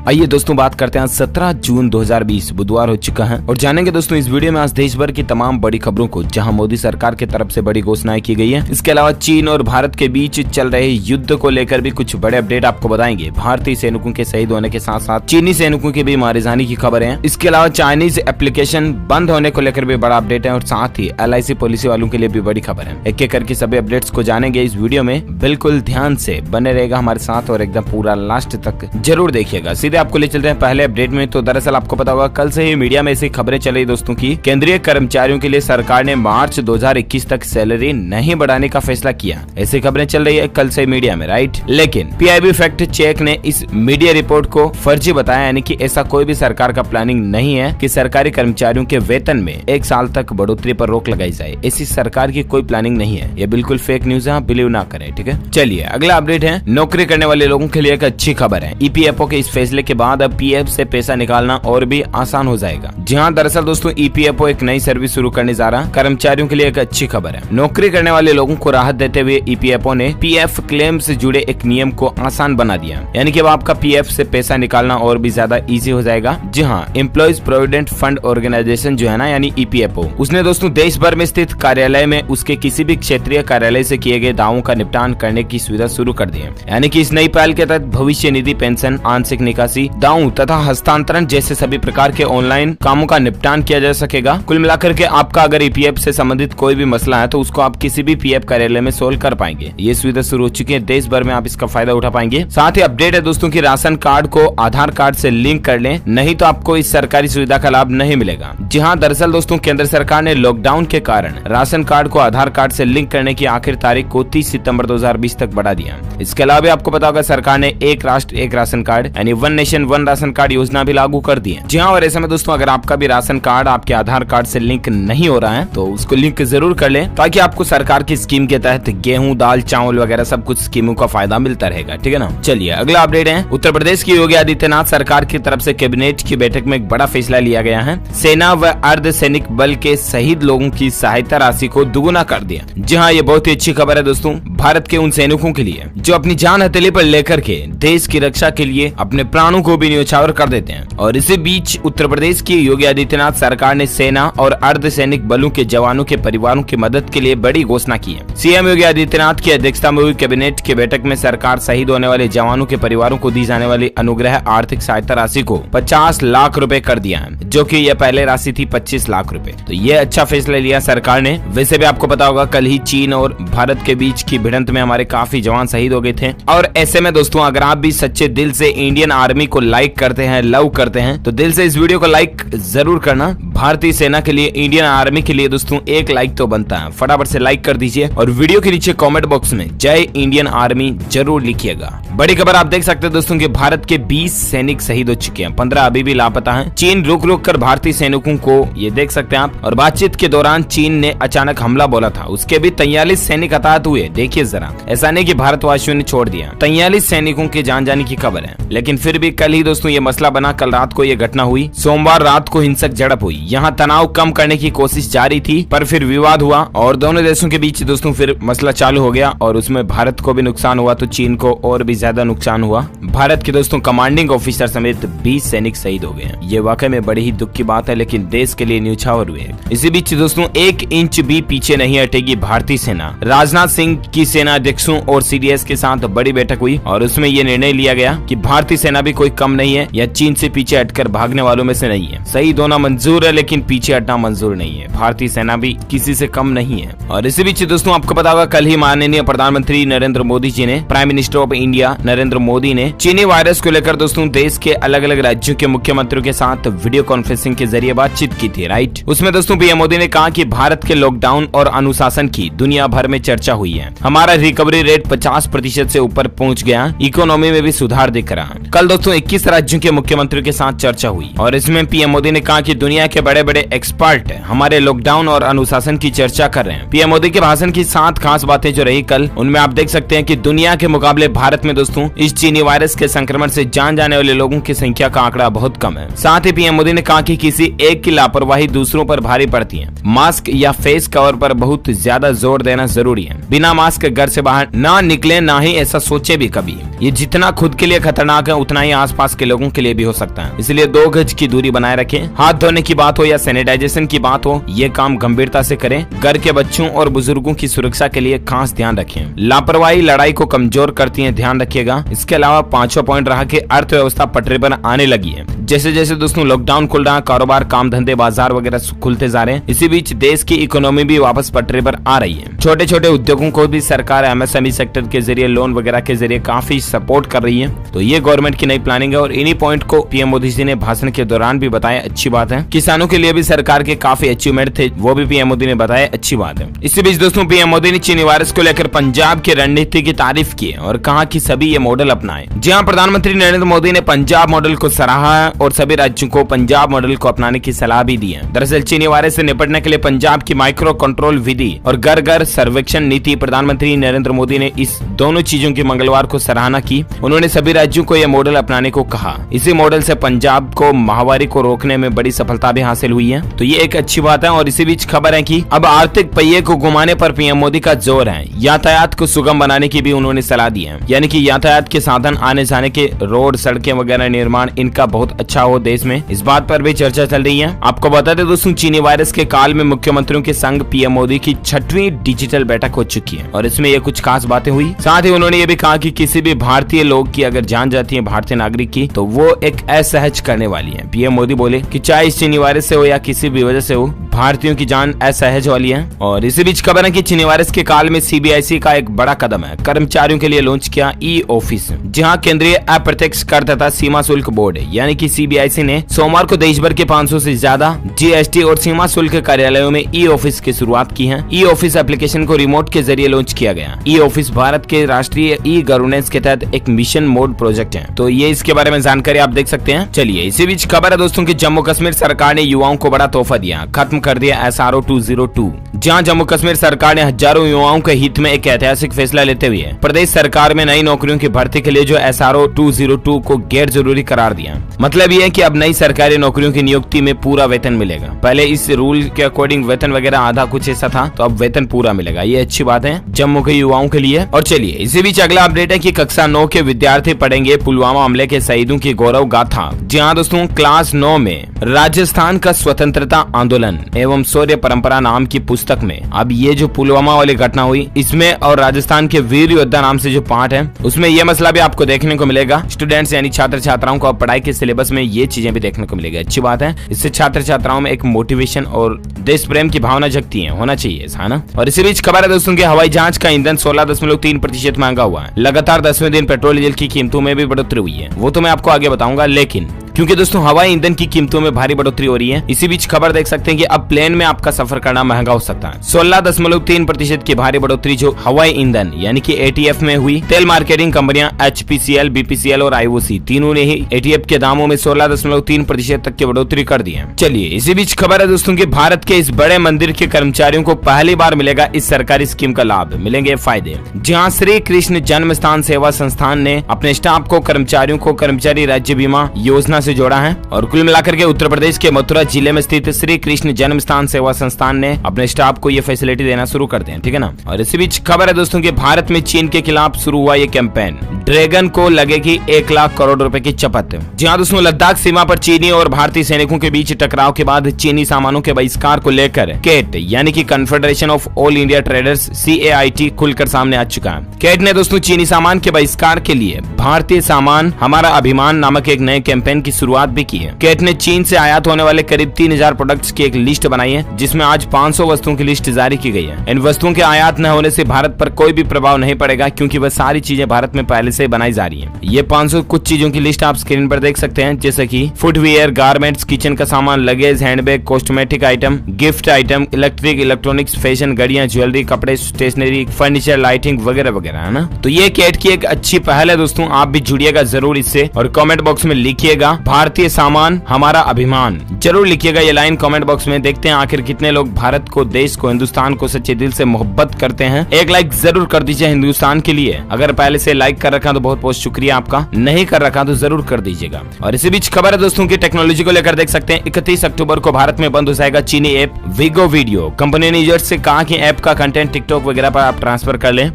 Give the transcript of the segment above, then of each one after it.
आइए दोस्तों बात करते हैं 17 जून 2020 बुधवार हो चुका है और जानेंगे दोस्तों इस वीडियो में आज देश भर की तमाम बड़ी खबरों को, जहां मोदी सरकार की तरफ से बड़ी घोषणाएं की गई है। इसके अलावा चीन और भारत के बीच चल रहे युद्ध को लेकर भी कुछ बड़े अपडेट आपको बताएंगे। भारतीय सैनिकों के शहीद होने के साथ साथ चीनी सैनिकों की भी मारे जाने की खबर है। इसके अलावा चाइनीज एप्लीकेशन बंद होने को लेकर भी बड़ा अपडेट है और साथ ही LIC पॉलिसी वालों के लिए भी बड़ी खबर है। एक एक करके सभी अपडेट्स को जानेंगे इस वीडियो में। बिल्कुल ध्यान से बने रहेगा हमारे साथ और एकदम पूरा लास्ट तक जरूर देखिएगा। सीधे आपको ले चलते हैं पहले अपडेट में। तो दरअसल आपको पता होगा कल से ही मीडिया में ऐसी खबरें चली दोस्तों की केंद्रीय कर्मचारियों के लिए सरकार ने मार्च 2021 तक सैलरी नहीं बढ़ाने का फैसला किया। ऐसी खबरें चल रही है कल से मीडिया में, राइट। लेकिन PIB फैक्ट चेक ने इस मीडिया रिपोर्ट को फर्जी बताया, यानी कि ऐसा कोई भी सरकार का प्लानिंग नहीं है कि सरकारी कर्मचारियों के वेतन में 1 साल तक बढ़ोतरी पर रोक लगाई जाए। ऐसी सरकार की कोई प्लानिंग नहीं है। ये बिल्कुल फेक न्यूज है, आप बिलीव ना करें, ठीक है। चलिए अगला अपडेट है। नौकरी करने वाले लोगों के लिए एक अच्छी खबर है। EPFO के इस फैसले के बाद अब PF से पैसा निकालना और भी आसान हो जाएगा। जी हाँ, दरअसल दोस्तों EPFO एक नई सर्विस शुरू करने जा रहा है। कर्मचारियों के लिए एक अच्छी खबर है। नौकरी करने वाले लोगों को राहत देते हुए EPFO ने PF क्लेम से जुड़े एक नियम को आसान बना दिया, यानी कि अब आपका PF से पैसा निकालना और भी ज्यादा इजी हो जाएगा। जी हाँ, एम्प्लॉइज प्रोविडेंट फंड ऑर्गेनाइजेशन जो है ना, यानी EPFO, उसने दोस्तों देश भर में स्थित कार्यालय में उसके किसी भी क्षेत्रीय कार्यालय से किए गए दावों का निपटान करने की सुविधा शुरू कर दी है। यानी कि इस नई पहल के तहत भविष्य निधि, पेंशन, आंशिक निकासी, दावों तथा हस्तांतरण जैसे सभी प्रकार के ऑनलाइन कामों का निपटान किया जा सकेगा। कुल मिलाकर के आपका अगर EPF से संबंधित कोई भी मसला है तो उसको आप किसी भी PF कार्यालय में सोल्व कर पाएंगे। ये सुविधा शुरू हो चुकी है, देश भर में आप इसका फायदा उठा पाएंगे। साथ ही अपडेट है दोस्तों की राशन कार्ड को आधार कार्ड से लिंक कर लें, नहीं तो आपको इस सरकारी सुविधा का लाभ नहीं मिलेगा। जी हाँ, दरअसल दोस्तों केंद्र सरकार ने लॉकडाउन के कारण राशन कार्ड को आधार कार्ड से लिंक करने की आखिरी तारीख को 30 सितंबर 2020 तक बढ़ा दिया। इसके अलावा आपको पता होगा सरकार ने एक राष्ट्र एक राशन कार्ड यानी one nation one ration card योजना भी लागू कर दी है। जी हाँ, और ऐसे में दोस्तों अगर आपका भी राशन कार्ड आपके आधार कार्ड से लिंक नहीं हो रहा है तो उसको लिंक जरूर कर लें, ताकि आपको सरकार की स्कीम के तहत गेहूं, दाल, चावल वगैरह सब कुछ स्कीमों का फायदा मिलता रहेगा, ठीक है ना। चलिए अगला अपडेट है। उत्तर प्रदेश की योगी आदित्यनाथ सरकार की तरफ से कैबिनेट की बैठक में एक बड़ा फैसला लिया गया है। सेना व अर्धसैनिक बल के शहीद लोगों की सहायता राशि को दुगुना कर दिया। जी हाँ, ये बहुत ही अच्छी खबर है दोस्तों भारत के उन सैनिकों के लिए जो अपनी जान हथेली पर लेकर के देश की रक्षा के लिए अपने प्राणों को भी न्यौछावर कर देते हैं। और इसी बीच उत्तर प्रदेश की योगी आदित्यनाथ सरकार ने सेना और अर्धसैनिक बलों के जवानों के परिवारों की मदद के लिए बड़ी घोषणा की है। CM योगी आदित्यनाथ की अध्यक्षता में हुई कैबिनेट की बैठक में सरकार शहीद होने वाले जवानों के परिवारों को दी जाने वाली अनुग्रह आर्थिक सहायता राशि को 50 लाख रुपए कर दिया है, जो कि यह पहले राशि थी 25 लाख रुपए। तो ये अच्छा फैसला लिया सरकार ने। वैसे भी आपको पता होगा कल ही चीन और भारत के बीच की भिड़ंत में हमारे काफी जवान शहीद हो गए थे। और ऐसे में दोस्तों अगर आप भी सच्चे दिल से इंडियन आर्मी को लाइक करते हैं, लव करते हैं, तो दिल से इस वीडियो को लाइक जरूर करना। भारतीय सेना के लिए, इंडियन आर्मी के लिए दोस्तों एक लाइक तो बनता है। फटाफट से लाइक कर दीजिए और वीडियो के नीचे कमेंट बॉक्स में जय इंडियन आर्मी जरूर लिखिएगा। बड़ी खबर आप देख सकते हैं दोस्तों कि भारत के 20 सैनिक शहीद हो चुके हैं, 15 अभी भी लापता हैं। चीन रुक रुक कर भारतीय सैनिकों को, ये देख सकते हैं आप। और बातचीत के दौरान चीन ने अचानक हमला बोला था, उसके भी 43 सैनिक हताहत हुए। देखिए जरा, ऐसा नहीं कि भारतवासियों ने छोड़ दिया। 43 सैनिकों के जान जाने की खबर है। लेकिन फिर भी कल ही दोस्तों ये मसला बना। कल रात को ये घटना हुई। सोमवार रात को हिंसक झड़प हुई। यहाँ तनाव कम करने की कोशिश जारी थी, पर फिर विवाद हुआ और दोनों देशों के बीच दोस्तों फिर मसला चालू हो गया और उसमें भारत को भी नुकसान हुआ तो चीन को और भी ज्यादा नुकसान हुआ। भारत के दोस्तों कमांडिंग ऑफिसर समेत 20 सैनिक शहीद हो गए। ये वाकई में बड़ी ही दुख की बात है, लेकिन देश के लिए न्यौछावर हुए। इसी बीच दोस्तों 1 इंच भी पीछे नहीं हटेगी भारतीय सेना। राजनाथ सिंह की सेना अध्यक्षों और CDS के साथ बड़ी बैठक हुई और उसमें यह निर्णय लिया गया कि भारतीय सेना भी कोई कम नहीं है या चीन से पीछे हटकर भागने वालों में से नहीं है। सही दोनों मंजूर है, लेकिन पीछे हटना मंजूर नहीं है। भारतीय सेना भी किसी से कम नहीं है। और इसी बीच दोस्तों आपको पता होगा कल ही माननीय प्रधानमंत्री नरेंद्र मोदी जी ने, prime minister of India Narendra Modi ने चीनी वायरस को लेकर दोस्तों देश के अलग अलग राज्यों के मुख्यमंत्रियों के साथ वीडियो कॉन्फ्रेंसिंग के जरिए बातचीत की थी, राइट। उसमें दोस्तों PM मोदी ने कहा कि भारत के लॉकडाउन और अनुशासन की दुनिया भर में चर्चा हुई है। हमारा रिकवरी रेट 50% से ऊपर पहुंच गया। इकोनॉमी में भी सुधार दिख रहा। कल दोस्तों 21 राज्यों के मुख्यमंत्रियों के साथ चर्चा हुई और इसमें PM मोदी ने कहा कि दुनिया के बड़े बड़े एक्सपर्ट हमारे लॉकडाउन और अनुशासन की चर्चा कर रहे हैं। PM मोदी के भाषण की 7 खास बातें जो रही कल, उनमें आप देख सकते हैं कि दुनिया के मुकाबले भारत में दोस्तों इस चीनी वायरस के संक्रमण से जान जाने वाले लोगों की संख्या का आंकड़ा बहुत कम है। साथ ही PM मोदी ने कहा कि किसी एक की लापरवाही दूसरों पर भारी पड़ती है। मास्क या फेस कवर पर बहुत ज्यादा जोर देना जरूरी है। बिना मास्क घर से बाहर ना निकले, ना ही ऐसा सोचे भी कभी। ये जितना खुद के लिए खतरनाक है उतना ही आसपास के लोगों के लिए भी हो सकता है, इसलिए 2 गज की दूरी बनाए रखें। हाथ धोने की बात हो या सैनिटाइजेशन की बात हो, ये काम गंभीरता से करें। घर के बच्चों और बुजुर्गों की सुरक्षा के लिए खास ध्यान रखें। लापरवाही लड़ाई को कमजोर करती है, ध्यान रखिएगा। इसके अलावा 5वां पॉइंट रहा कि अर्थव्यवस्था पटरी पर आने लगी है। जैसे जैसे दोस्तों लॉकडाउन खुल रहा है, कारोबार, काम धंधे, बाजार वगैरह खुलते जा रहे हैं, इसी बीच देश की इकोनॉमी भी वापस पटरी पर आ रही है। छोटे छोटे उद्योगों को भी सरकार एमएसएमई सेक्टर के जरिए, लोन वगैरह के जरिए काफी सपोर्ट कर रही है। तो ये गवर्नमेंट की नई प्लानिंग है और इन्हीं पॉइंट को पीएम मोदी जी ने भाषण के दौरान भी बताया, अच्छी बात है। किसानों के लिए भी सरकार के काफी अचीवमेंट थे, वो भी पीएम मोदी ने बताया, अच्छी बात है। इसी बीच दोस्तों पीएम मोदी ने चीनी वायरस को लेकर पंजाब की रणनीति की तारीफ की और कहा कि सभी ये मॉडल अपनाएं। जी हां, प्रधानमंत्री नरेंद्र मोदी ने पंजाब मॉडल को सराहा है और सभी राज्यों को पंजाब मॉडल को अपनाने की सलाह भी दी है। दरअसल चीनी वायरस से निपटने के लिए पंजाब की माइक्रो कंट्रोल विधि और घर घर सर्वेक्षण नीति, प्रधानमंत्री नरेंद्र मोदी ने इस दोनों चीजों की मंगलवार को सराहना की। उन्होंने सभी राज्यों को यह मॉडल अपनाने को कहा। इसी मॉडल से पंजाब को महामारी को रोकने में बड़ी सफलता भी हासिल हुई है, तो ये एक अच्छी बात है। और इसी बीच खबर है कि अब आर्थिक पहिए को घुमाने पर पीएम मोदी का जोर है। यातायात को सुगम बनाने की भी उन्होंने सलाह दी है, यानी कि यातायात के साधन, आने जाने के रोड, सड़कें वगैरह निर्माण, इनका बहुत अच्छा हो देश में, इस बात पर भी चर्चा चल रही है। आपको बता दें दोस्तों, चीनी वायरस के काल में मुख्यमंत्रियों के संग पीएम मोदी की 6वीं डिजिटल बैठक हो चुकी है और इसमें ये कुछ खास बातें हुई। साथ ही उन्होंने ये भी कहा कि किसी भी भारतीय लोग की अगर जान जाती है, भारतीय नागरिक की, तो वो एक असहज करने वाली है। पीएम मोदी बोले कि चाहे इस चीनी वायरस से हो या किसी भी वजह से हो, भारतीयों की जान असहज वाली है। और इसी बीच खबर है कि चीनी वायरस के काल में सीबीआईसी का एक बड़ा कदम है, कर्मचारियों के लिए लॉन्च किया ई ऑफिस। जहां केंद्रीय अप्रत्यक्ष कर तथा सीमा शुल्क बोर्ड यानी कि सीबीआईसी ने सोमवार को देश भर के 500 से ज्यादा जीएसटी और सीमा शुल्क कार्यालयों में ई ऑफिस की शुरुआत की है। ई ऑफिस एप्लीकेशन को रिमोट के जरिए लॉन्च किया गया। ई ऑफिस भारत के राष्ट्रीय ई गवर्नेंस के तहत एक मिशन मोड प्रोजेक्ट है, तो ये इसके बारे में जानकारी आप देख सकते हैं। चलिए इसी बीच खबर है दोस्तों कि जम्मू कश्मीर सरकार ने युवाओं को बड़ा तोहफा दिया, खत्म कर दिया SRO 202। जहां जम्मू कश्मीर सरकार ने हजारों युवाओं के हित में एक ऐतिहासिक फैसला लेते हुए प्रदेश सरकार में नई नौकरियों की भर्ती के लिए जो SRO 202 को गैर जरूरी करार दिया। मतलब ये है कि अब नई सरकारी नौकरियों की नियुक्ति में पूरा वेतन मिलेगा। पहले इस रूल के अकॉर्डिंग वेतन वगैरह आधा कुछ ऐसा था, तो अब वेतन पूरा मिलेगा। ये अच्छी बात है जम्मू के युवाओं के लिए। और चलिए इसी बीच अगला अपडेट है कि कक्षा 9 के विद्यार्थी पढ़ेंगे पुलवामा हमले के शहीदों की गौरव गाथा। जी हाँ दोस्तों, क्लास 9 में राजस्थान का स्वतंत्रता आंदोलन एवं शौर्य परंपरा नाम की पुस्तक में अब ये जो पुलवामा वाली घटना हुई, इसमें और राजस्थान के वीर योद्धा नाम से जो पार्ट है, उसमें ये मसला भी आपको देखने को मिलेगा। स्टूडेंट्स यानी छात्र छात्राओं को पढ़ाई के सिलेबस में ये चीजें भी देखने को मिलेगी। अच्छी बात है, इससे छात्र छात्राओं में एक मोटिवेशन और देश प्रेम की भावना जगती है, होना चाहिए है ना। और इसी बीच खबर है दोस्तों कि हवाई जहाज का ईंधन 16.3% महंगा हुआ है। लगातार 10वें दिन पेट्रोल डीजल की कीमतों में भी बढ़ोतरी हुई है, वो तो मैं आपको आगे बताऊंगा। लेकिन क्योंकि दोस्तों हवाई ईंधन की कीमतों में भारी बढ़ोतरी हो रही है, इसी बीच खबर देख सकते हैं कि अब प्लेन में आपका सफर करना महंगा हो सकता है। 16.3% की भारी बढ़ोतरी जो हवाई ईंधन यानी कि ATF में हुई। तेल मार्केटिंग कंपनियां HPCL, BPCL और IOC तीनों ने ही ATF के दामों में 16.3% तक की बढ़ोतरी कर दी है। चलिए इसी बीच खबर है दोस्तों कि भारत के इस बड़े मंदिर के कर्मचारियों को पहली बार मिलेगा इस सरकारी स्कीम का लाभ, मिलेंगे फायदे। जहाँ श्री कृष्ण जन्म स्थान सेवा संस्थान ने अपने स्टाफ को, कर्मचारियों को कर्मचारी राज्य बीमा योजना से जोड़ा है। और कुल मिलाकर के उत्तर प्रदेश के मथुरा जिले में स्थित श्री कृष्ण जन्म स्थान सेवा संस्थान ने अपने स्टाफ को ये फैसिलिटी देना शुरू कर दिया, ठीक है ना। और इसी बीच खबर है दोस्तों कि भारत में चीन के खिलाफ शुरू हुआ ये कैंपेन, ड्रैगन को लगेगी 1 लाख करोड़ रुपए की चपत। जहां दोस्तों लद्दाख सीमा पर चीनी और भारतीय सैनिकों के बीच टकराव के बाद चीनी सामानों के बहिष्कार को लेकर केट यानी कि confederation of all India traders CAIT खुलकर सामने आ चुका है। केट ने दोस्तों चीनी सामान के बहिष्कार के लिए भारतीय सामान हमारा अभिमान नामक एक नए कैंपेन की शुरुआत भी की है। केट ने चीन से आयात होने वाले करीब 3000 प्रोडक्ट्स की एक लिस्ट बनाई है, जिसमें आज 500 वस्तुओं की लिस्ट जारी की गई है। इन वस्तुओं के आयात न होने से भारत पर कोई भी प्रभाव नहीं पड़ेगा, क्योंकि वह सारी चीजें भारत में पहले से बनाई जा रही है। ये 500 कुछ चीजों की लिस्ट आप स्क्रीन पर देख सकते हैं, जैसे कि फुटवियर, गारमेंट्स, किचन का सामान, luggage, handbag, cosmetic item, gift item, electric, electronics, fashion, घड़ियां, ज्वेलरी, कपड़े, स्टेशनरी, फर्नीचर, लाइटिंग वगैरह वगैरह, है ना। तो ये केट की एक अच्छी पहल है दोस्तों, आप भी जुड़िएगा जरूर इससे और कमेंट बॉक्स में लिखिएगा भारतीय सामान हमारा अभिमान। जरूर लिखिएगा ये लाइन कमेंट बॉक्स में। देखते हैं आखिर कितने लोग भारत को, देश को, हिंदुस्तान को सच्चे दिल से मोहब्बत करते हैं। एक लाइक जरूर कर दीजिए हिंदुस्तान के लिए। अगर पहले से लाइक कर रखा तो बहुत बहुत शुक्रिया आपका, नहीं कर रखा तो जरूर कर दीजिएगा। और इसी बीच खबर है दोस्तों की टेक्नोलॉजी को लेकर। देख सकते हैं 31 अक्टूबर को भारत में बंद हो जाएगा चीनी ऐप विगो वीडियो। कंपनी ने यूजर्स से कहा कि ऐप का कंटेंट टिकटॉक वगैरह पर आप ट्रांसफर कर लें।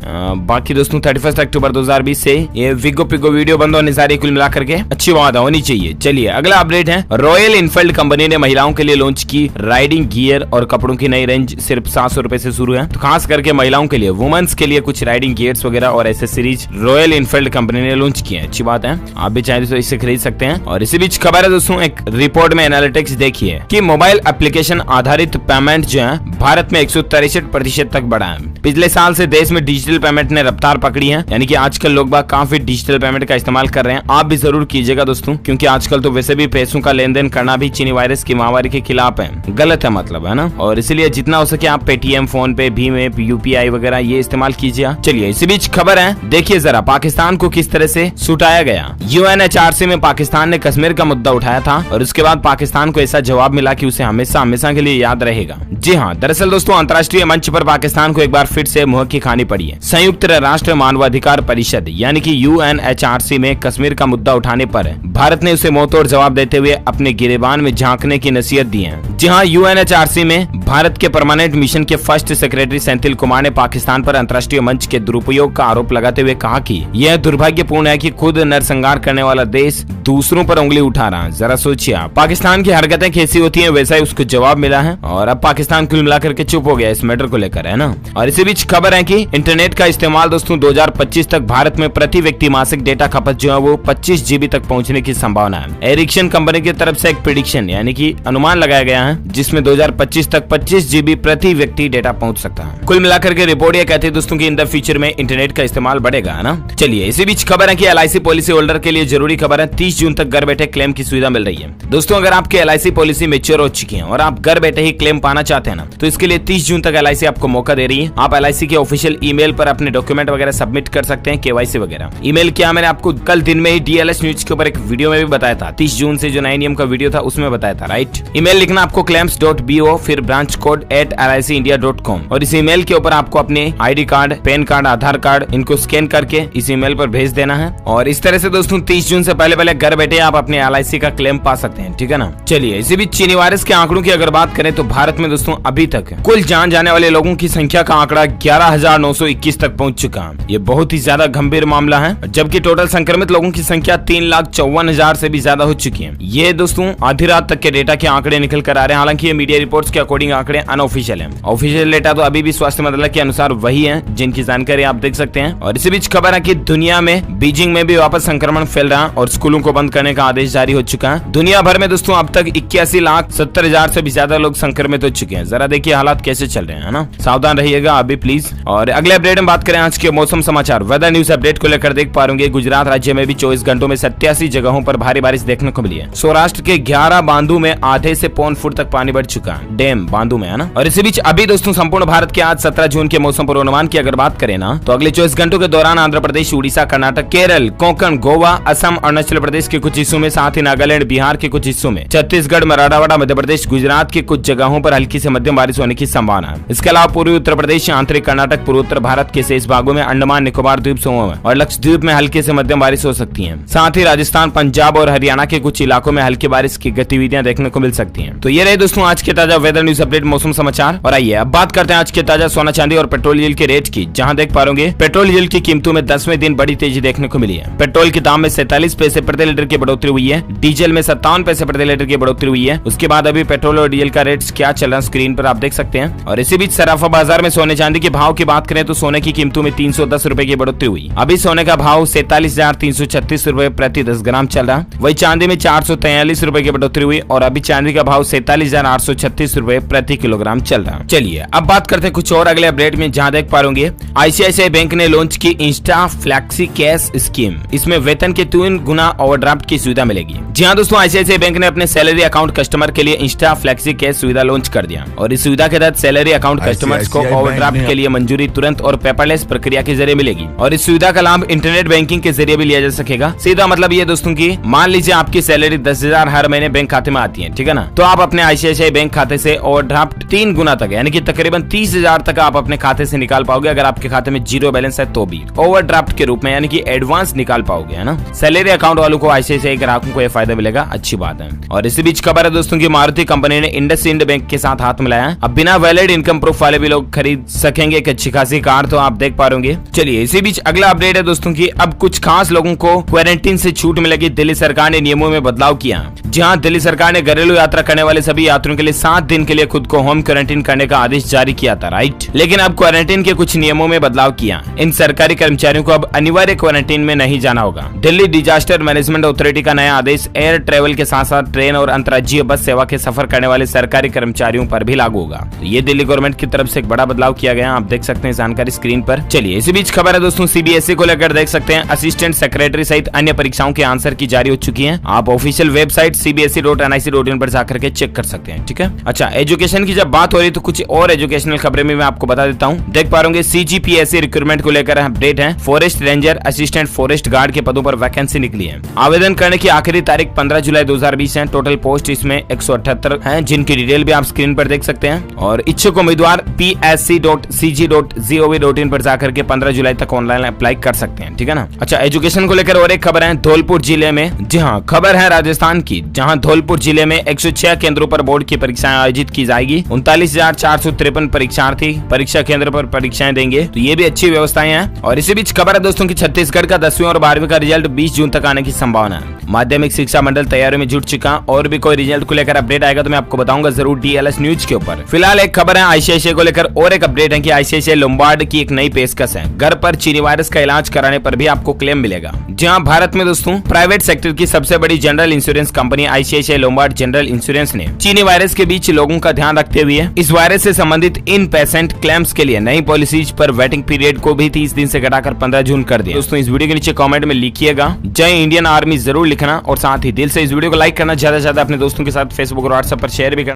बाकी दोस्तों 31 अक्टूबर 2020 से ये विगो पिगो वीडियो बंद होने जा रही, कुल मिलाकर के अच्छी बात होनी चाहिए। चलिए अगला अपडेट है, रॉयल इनफील्ड कंपनी ने महिलाओं के लिए लॉन्च की राइडिंग गियर और कपड़ों की नई रेंज सिर्फ 700 रुपए से शुरू है। तो खास करके महिलाओं के लिए, वुमेन्स के लिए कुछ राइडिंग गियर्स वगैरह और एसेसरीज रॉयल इनफील्ड कंपनी ने लॉन्च किए। अच्छी बात है, आप भी चाहे तो इसे खरीद सकते हैं। और इसी बीच खबर है दोस्तों, एक रिपोर्ट में एनालिटिक्स देखिए कि मोबाइल एप्लीकेशन आधारित पेमेंट जो है भारत में 163% तक बढ़ा है। पिछले साल से देश में डिजिटल पेमेंट ने रफ्तार पकड़ी है, यानी कि आजकल लोग बाग काफी डिजिटल पेमेंट का इस्तेमाल कर रहे हैं। आप भी जरूर कीजिएगा दोस्तों, क्योंकि आजकल तो वैसे भी पैसों का लेन देन करना भी चीनी वायरस की महामारी के खिलाफ है, गलत है मतलब, है ना। और इसलिए जितना हो सके आप पेटीएम, फोन पे, भीम ऐप, यूपीआई वगैरह ये इस्तेमाल कीजिए। चलिए इसी बीच खबर है, देखिए जरा पाकिस्तान को किस तरह से सुटाया गया। यूएनएचआरसी में पाकिस्तान ने कश्मीर का मुद्दा उठाया था और उसके बाद पाकिस्तान को ऐसा जवाब मिला कि उसे हमेशा हमेशा के लिए याद रहेगा। जी हाँ, दरअसल दोस्तों अंतर्राष्ट्रीय मंच पर पाकिस्तान को एक बार फिर से मुंह की खानी पड़ी है। संयुक्त राष्ट्र मानवाधिकार परिषद यानी कि यूएनएचआरसी में कश्मीर का मुद्दा उठाने पर भारत ने उसे मुंहतोड़ जवाब देते हुए अपने गिरेबान में झांकने की नसीहत दी है। जी हाँ, यूएनएचआरसी में भारत के परमानेंट मिशन के फर्स्ट सेक्रेटरी सेंथिल कुमार ने पाकिस्तान पर अंतर्राष्ट्रीय मंच के दुरुपयोग का आरोप लगाते हुए कहा कि यह दुर्भाग्यपूर्ण है कि खुद नरसंहार करने वाला देश दूसरों पर उंगली उठा रहा है। जरा सोचिए, पाकिस्तान की हरकतें कैसी होती हैं, वैसा ही उसको जवाब मिला है और अब पाकिस्तान कुल मिलाकर के चुप हो गया इस मैटर को लेकर, है ना। और इसी बीच खबर है कि इंटरनेट का इस्तेमाल दोस्तों 2025 तक भारत में प्रति व्यक्ति मासिक डेटा खपत जो है वो 25 GB तक पहुंचने की संभावना है। एरिक्सन कंपनी की तरफ से एक प्रेडिक्शन यानी कि अनुमान लगाया गया है, जिसमें 2025 तक 25 GB प्रति व्यक्ति डेटा पहुंच सकता है। कुल मिलाकर के रिपोर्ट ये कहती है दोस्तों कि इन द फ्यूचर में इंटरनेट का इस्तेमाल बढ़ेगा, है ना। चलिए इसी बीच खबर है कि LIC पॉलिसी होल्डर के लिए जरूरी खबर है, 30 जून तक घर बैठे क्लेम की सुविधा मिल रही है। दोस्तों अगर आपकी LIC पॉलिसी मैच्योर हो चुकी है और आप घर बैठे ही क्लेम पाना चाहते हैं ना, तो इसके लिए 30 जून तक LIC आपको मौका दे रही है। आप LIC के ऑफिशियल ईमेल पर अपने डॉक्यूमेंट वगैरह सबमिट कर सकते हैं, KYC वगैरह। ईमेल क्या, मैंने आपको कल दिन में ही DLS न्यूज के ऊपर एक वीडियो में भी बताया था, 30 जून से जो नए नियम का वीडियो था उसमें बताया था, राइट। ईमेल लिखना आपको claims.bo फिर ब्रांच कोड @licindia.com और इस ईमेल के ऊपर आपको अपने ID कार्ड, पैन कार्ड, आधार कार्ड इनको स्कैन करके इस ईमेल पर भेज देना है। और इस तरह से दोस्तों 30 जून से पहले घर बैठे आप अपने LIC का क्लेम पा सकते हैं, ठीक है ना। चलिए इसी बीच चीनी वायरस के आंकड़ों की अगर बात करें तो भारत में दोस्तों अभी तक कुल जान जाने वाले लोगों की संख्या का आंकड़ा 11,921 तक पहुंच चुका है। ये बहुत ही ज्यादा गंभीर मामला है, जबकि टोटल संक्रमित लोगों की संख्या 3,54,000 से भी ज्यादा हो चुकी है। ये दोस्तों आधी रात तक के डेटा के आंकड़े निकल कर आ रहे हैं। हालांकि ये मीडिया रिपोर्ट्स के अकॉर्डिंग आंकड़े अनऑफिशियल हैं। ऑफिशियल डेटा तो अभी भी स्वास्थ्य मंत्रालय के अनुसार वही है, जिनकी जानकारी आप देख सकते हैं। और इसी बीच खबर है कि दुनिया में बीजिंग में भी वापस संक्रमण फैल रहा है और स्कूलों को बंद करने का आदेश जारी हो चुका है। दुनिया भर में दोस्तों अब तक 81,70,000 से भी ज्यादा लोग संक्रमित हो चुके हैं। जरा देखिए हालात कैसे चल रहे हैं, है ना। सावधान रहिएगा अभी प्लीज। और अगले अपडेट में बात करें आज के मौसम समाचार वेदर न्यूज अपडेट को लेकर देख पा रहे गुजरात राज्य में भी 24 घंटों में 87 जगहों पर भारी बारिश देखने को मिली है। सौराष्ट्र के 11 बांधों में आधे से पौन फुट तक पानी बढ़ चुका है, डैम बांधों में, है ना। और इसी बीच अभी दोस्तों संपूर्ण भारत के आज 17 जून के मौसम पूर्वानुमान की अगर बात करें ना, तो अगले 24 घंटों के दौरान आंध्र प्रदेश, उड़ीसा, कर्नाटक, केरल, कोंकण, गोवा, असम, अरुणाचल प्रदेश के कुछ हिस्सों में, साथ ही नागालैंड, बिहार के कुछ हिस्सों में, छत्तीसगढ़, मराठवाड़ा, मध्य प्रदेश, गुजरात के कुछ जगहों पर हल्की से मध्यम बारिश होने की संभावना है। इसके अलावा पूर्वी उत्तर प्रदेश, आंतरिक कर्नाटक, पूर्वोत्तर भारत के शेष भागों में, अंडमान निकोबार द्वीप समूह में और लक्षद्वीप में हल्की से मध्यम बारिश हो सकती है। साथ ही राजस्थान, पंजाब और हरियाणा के कुछ इलाकों में हल्की बारिश की गतिविधियां देखने को मिल सकती हैं। तो ये रहे दोस्तों आज के ताजा वेदर न्यूज अपडेट मौसम समाचार। और आइए अब बात करते हैं आज के ताजा सोना, चांदी और पेट्रोल डीजल के रेट की, जहां देख पा रहे पेट्रोल डीजल की कीमतों में 10वें दिन बड़ी तेजी देखने को मिली है। पेट्रोल के दाम में 47 पैसे प्रति लीटर की बढ़ोतरी हुई है, डीजल में 57 पैसे प्रति लीटर की बढ़ोतरी हुई है। उसके बाद अभी पेट्रोल और डीजल का रेट क्या चल रहा है स्क्रीन पर आप देख सकते हैं। और इसी बीच सराफा बाजार में सोने चांदी के भाव की बात करें तो सोने की कीमतों में 310 रुपए की बढ़ोतरी हुई। अभी सोने का भाव 47,336 रुपए प्रति 10 ग्राम चल रहा। वही चांदी में 443 रुपए की बढ़ोतरी हुई और अभी चांदी का भाव 47,836 रुपए प्रति किलोग्राम चल रहा। चलिए अब बात करते हैं कुछ और अगले अपडेट में, जहां देख पा रहे ICICI बैंक ने लॉन्च की इंस्टा फ्लैक्सी कैश स्कीम। इसमें वेतन के 3 गुना और ओवरड्राफ्ट की सुविधा मिलेगी। जी हाँ दोस्तों, आईसीआईसीआई बैंक ने अपने सैलरी अकाउंट कस्टमर के लिए इंस्टा फ्लेक्सी कैश सुविधा लॉन्च कर दिया और इस सुविधा के तहत सैलरी अकाउंट कस्टमर्स को ओवरड्राफ्ट के लिए मंजूरी तुरंत और पेपरलेस प्रक्रिया के जरिए मिलेगी और इस सुविधा का लाभ इंटरनेट बैंकिंग के जरिए भी लिया जा सकेगा। सीधा मतलब ये दोस्तों की मान लीजिए आपकी सैलरी 10,000 हर महीने बैंक खाते में आती है, ठीक है ना, तो आप अपने आईसीआईसीआई बैंक खाते से ओवरड्राफ्ट 3 गुना तक यानी कि तकरीबन 30,000 तक आप अपने खाते से निकाल पाओगे। अगर आपके खाते में जीरो बैलेंस है तो भी ओवरड्राफ्ट के रूप में यानी कि एडवांस निकाल पाओगे, है ना। सैलरी अकाउंट वालों को आईसीआईसीआई ग्राहकों को यह फायदा मिलेगा, अच्छी बात है। और इसी बीच खबर है दोस्तों की मारुति कंपनी ने इंडसइंड बैंक के साथ हाथ मिलाया। अब बिना वैलिड इनकम प्रूफ वाले भी लोग खरीद सकेंगे एक अच्छी खासी कार, तो आप देख पा रहे। चलिए इसी बीच अगला अपडेट है दोस्तों की, अब कुछ खास लोगों को क्वारंटीन से छूट मिलेगी। दिल्ली सरकार ने नियमों में बदलाव किया। जहां दिल्ली सरकार ने घरेलू यात्रा करने वाले सभी यात्रियों के लिए 7 दिन के लिए खुद को होम क्वारंटीन करने का आदेश जारी किया था, राइट। लेकिन अब क्वारंटीन के कुछ नियमों में बदलाव किया। इन सरकारी कर्मचारियों को अब अनिवार्य क्वारंटीन में नहीं जाना होगा। दिल्ली डिजास्टर मैनेजमेंट अथॉरिटी का नया आदेश एयर ट्रेवल के साथ साथ ट्रेन और अंतर्राज्यीय बस सेवा के सफर करने वाले सरकारी कर्मचारियों पर भी लागू होगा। तो ये दिल्ली गवर्नमेंट की तरफ से एक बड़ा बदलाव किया गया, आप देख सकते हैं जानकारी स्क्रीन पर। चलिए इसी बीच खबर है दोस्तों सीबीएसई को लेकर, देख सकते हैं असिस्टेंट सेक्रेटरी सहित अन्य परीक्षाओं के आंसर की जारी हो चुकी है। आप ऑफिशियल वेबसाइट cbse.nic.in पर जाकर के चेक कर सकते हैं, ठीक है। अच्छा, एजुकेशन की जब बात हो रही तो कुछ और एजुकेशनल खबरें मैं आपको बता देता हूँ। देख पा रहे CGPSC रिक्रूटमेंट को लेकर अपडेट है। Forest ranger, assistant forest guard के पदों पर वैकेंसी निकली है। आवेदन करने की आखिरी तारीख 15 जुलाई 2020 है। टोटल पोस्ट इसमें 178 है, जिनकी डिटेल भी आप स्क्रीन पर देख सकते हैं। और इच्छुक उम्मीदवार psc.cg.gov.in पर जाकर के 15 जुलाई तक ऑनलाइन अप्लाई कर सकते हैं, ठीक है ना। अच्छा, एजुकेशन को लेकर और एक खबर है धौलपुर जिले में। जी हाँ, खबर है राजस्थान की, जहां धौलपुर जिले में 106 केंद्रों पर बोर्ड की परीक्षाएं आयोजित की जाएगी। 39,453 परीक्षार्थी परीक्षा केंद्र पर परीक्षाएं देंगे, तो ये भी अच्छी व्यवस्थाएं हैं। और इसी बीच खबर है दोस्तों की छत्तीसगढ़ का 10वीं और 12वीं का रिजल्ट 20 जून तक आने की संभावना है। माध्यमिक शिक्षा मंडल तैयारियों में जुट चुका। और भी कोई रिजल्ट को लेकर अपडेट आएगा तो मैं आपको बताऊंगा जरूर डीएलएस न्यूज के ऊपर। फिलहाल एक खबर है आईसीआईसीआई को लेकर, और एक अपडेट है कि आईसीआईसीआई लोम्बार्ड की एक नई पेशकश है। घर पर चीनी वायरस का इलाज कराने पर भी आपको क्लेम मिलेगा। जहां भारत में दोस्तों प्राइवेट सेक्टर की सबसे बड़ी general insurance company ICICI Lombard general insurance ने चीनी वायरस के बीच लोगों का ध्यान रखते हुए इस वायरस से संबंधित इन पेशेंट क्लेम्स के लिए नई पॉलिसीज पर वेटिंग पीरियड को भी 30 दिन से घटाकर 15 जून कर दिया। दोस्तों इस वीडियो के नीचे कमेंट में लिखिएगा जय इंडियन आर्मी जरूर लिखना, और साथ ही दिल से इस वीडियो को लाइक करना, ज्यादा से ज्यादा अपने दोस्तों के साथ फेसबुक और व्हाट्सएप पर शेयर भी करना।